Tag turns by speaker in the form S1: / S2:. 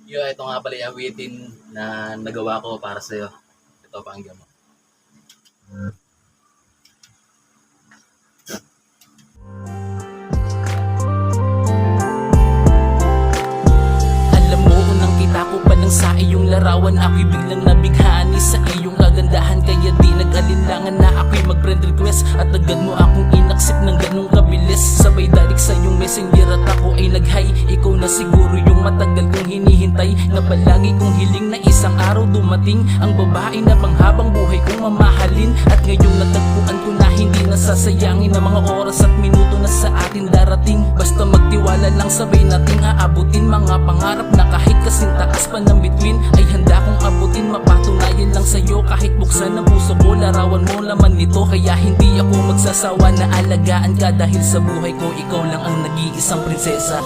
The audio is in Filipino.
S1: Yo, ito nga pala yung awitin na nagawa ko para sa'yo. Ito, pakinggan mo.
S2: Alam mo, unang kita ko pa lang sa iyong larawan, ako'y biglang nabighani sa iyong kagandahan. Kaya di nag-alinlangan na ako'y mag-friend request, at agad mo akong inaksip ng ganong kabilis. Sabay dalik sa iyong messenger at ako ay nag-hi. Ikaw na siguro yung matagal kong hinihintay, na palagi kong hiling na isang araw dumating ang babae na panghabang buhay kong mamahalin. At ngayong natagpuan ko na hindi nasasayangin ang mga oras at minuto na sa atin darating. Basta magtiwala lang, sabay nating aabutin mga pangarap na kahit kasing taas pa ng bituin ay handa kong abutin. Mapatunayan lang sa'yo kahit buksan ng puso ko, larawan mo laman nito. Kaya hindi ako magsasawa na alagaan ka, dahil sa buhay ko ikaw lang ang nag-iisang prinsesa.